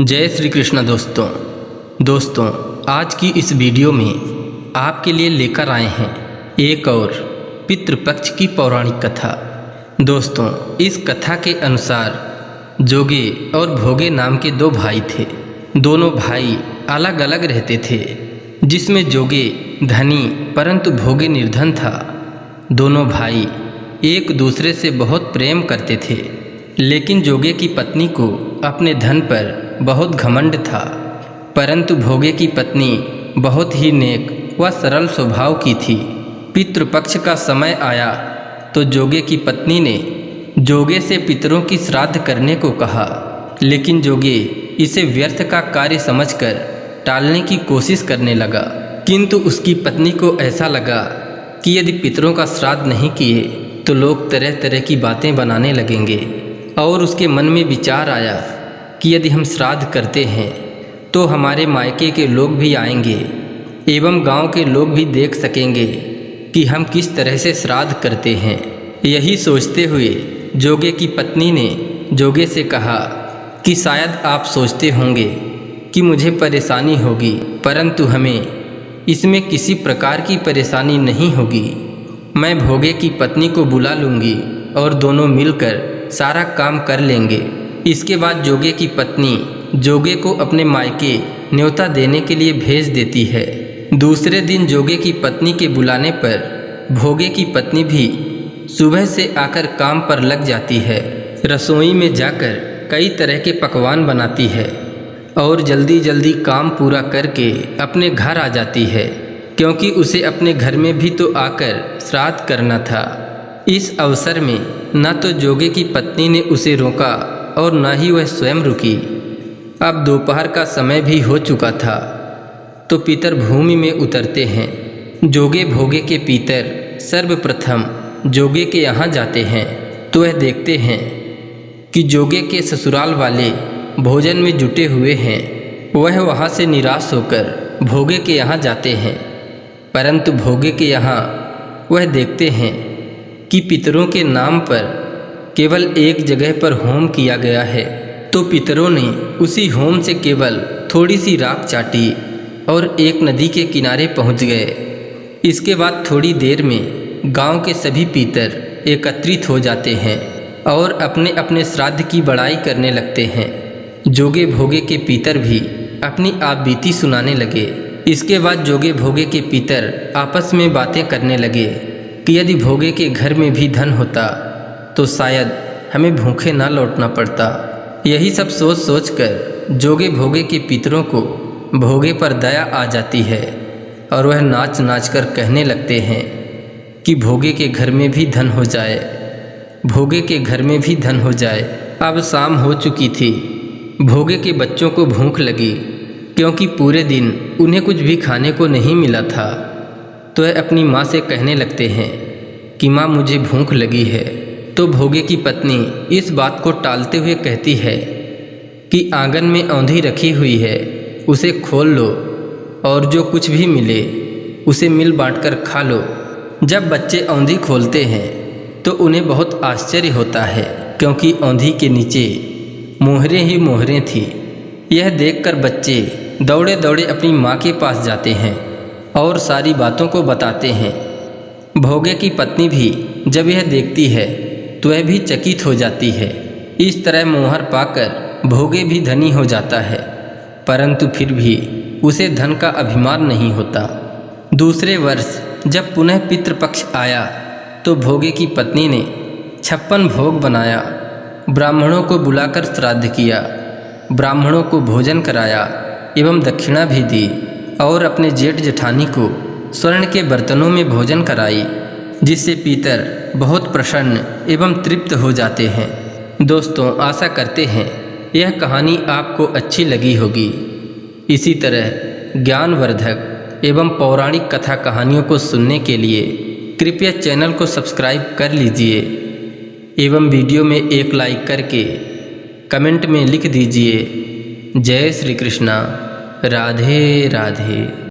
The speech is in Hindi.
जय श्री कृष्ण दोस्तों आज की इस वीडियो में आपके लिए लेकर आए हैं एक और पितृपक्ष की पौराणिक कथा। दोस्तों, इस कथा के अनुसार जोगे और भोगे नाम के दो भाई थे। दोनों भाई अलग अलग रहते थे, जिसमें जोगे धनी परंतु भोगे निर्धन था। दोनों भाई एक दूसरे से बहुत प्रेम करते थे, लेकिन जोगे की पत्नी को अपने धन पर बहुत घमंड था, परंतु भोगे की पत्नी बहुत ही नेक व सरल स्वभाव की थी। पितृपक्ष का समय आया तो जोगे की पत्नी ने जोगे से पितरों की श्राद्ध करने को कहा, लेकिन जोगे इसे व्यर्थ का कार्य समझकर टालने की कोशिश करने लगा। किंतु उसकी पत्नी को ऐसा लगा कि यदि पितरों का श्राद्ध नहीं किए तो लोग तरह तरह की बातें बनाने लगेंगे, और उसके मन में विचार आया कि यदि हम श्राद्ध करते हैं तो हमारे मायके के लोग भी आएंगे एवं गांव के लोग भी देख सकेंगे कि हम किस तरह से श्राद्ध करते हैं। यही सोचते हुए जोगे की पत्नी ने जोगे से कहा कि शायद आप सोचते होंगे कि मुझे परेशानी होगी, परंतु हमें इसमें किसी प्रकार की परेशानी नहीं होगी। मैं भोगे की पत्नी को बुला लूँगी और दोनों मिलकर सारा काम कर लेंगे। इसके बाद जोगे की पत्नी जोगे को अपने मायके न्योता देने के लिए भेज देती है। दूसरे दिन जोगे की पत्नी के बुलाने पर भोगे की पत्नी भी सुबह से आकर काम पर लग जाती है। रसोई में जाकर कई तरह के पकवान बनाती है और जल्दी जल्दी काम पूरा करके अपने घर आ जाती है, क्योंकि उसे अपने घर में भी तो आकर श्राद्ध करना था। इस अवसर में न तो जोगे की पत्नी ने उसे रोका और न ही वह स्वयं रुकी। अब दोपहर का समय भी हो चुका था तो पितर भूमि में उतरते हैं। जोगे भोगे के पितर सर्वप्रथम जोगे के यहाँ जाते हैं तो वह देखते हैं कि जोगे के ससुराल वाले भोजन में जुटे हुए हैं। वह वहाँ से निराश होकर भोगे के यहाँ जाते हैं, परंतु भोगे के यहाँ वह देखते हैं कि पितरों के नाम पर केवल एक जगह पर होम किया गया है। तो पितरों ने उसी होम से केवल थोड़ी सी राख चाटी और एक नदी के किनारे पहुंच गए। इसके बाद थोड़ी देर में गांव के सभी पितर एकत्रित हो जाते हैं और अपने अपने श्राद्ध की बड़ाई करने लगते हैं। जोगे भोगे के पितर भी अपनी आपबीती सुनाने लगे। इसके बाद जोगे भोगे के पितर आपस में बातें करने लगे कि यदि भोगे के घर में भी धन होता तो शायद हमें भूखे ना लौटना पड़ता। यही सब सोच सोच कर जोगे भोगे के पितरों को भोगे पर दया आ जाती है और वह नाच नाच कर कहने लगते हैं कि भोगे के घर में भी धन हो जाए, भोगे के घर में भी धन हो जाए। अब शाम हो चुकी थी। भोगे के बच्चों को भूख लगी, क्योंकि पूरे दिन उन्हें कुछ भी खाने को नहीं मिला था। तो वह अपनी माँ से कहने लगते हैं कि माँ, मुझे भूख लगी है। तो भोगे की पत्नी इस बात को टालते हुए कहती है कि आंगन में औंधी रखी हुई है, उसे खोल लो और जो कुछ भी मिले उसे मिल बांटकर खा लो। जब बच्चे औंधी खोलते हैं तो उन्हें बहुत आश्चर्य होता है, क्योंकि औंधी के नीचे मोहरें ही मोहरें थी। यह देखकर बच्चे दौड़े दौड़े अपनी माँ के पास जाते हैं और सारी बातों को बताते हैं। भोगे की पत्नी भी जब यह देखती है तो वह भी चकित हो जाती है। इस तरह मोहर पाकर भोगे भी धनी हो जाता है, परंतु फिर भी उसे धन का अभिमान नहीं होता। दूसरे वर्ष जब पुनः पितृपक्ष आया तो भोगे की पत्नी ने 56 भोग बनाया, ब्राह्मणों को बुलाकर श्राद्ध किया, ब्राह्मणों को भोजन कराया एवं दक्षिणा भी दी, और अपने जेठ जेठानी को स्वर्ण के बर्तनों में भोजन कराई, जिससे पितर बहुत प्रसन्न एवं तृप्त हो जाते हैं। दोस्तों, आशा करते हैं यह कहानी आपको अच्छी लगी होगी। इसी तरह ज्ञानवर्धक एवं पौराणिक कथा कहानियों को सुनने के लिए कृपया चैनल को सब्सक्राइब कर लीजिए एवं वीडियो में एक लाइक करके कमेंट में लिख दीजिए जय श्री कृष्णा, राधे राधे।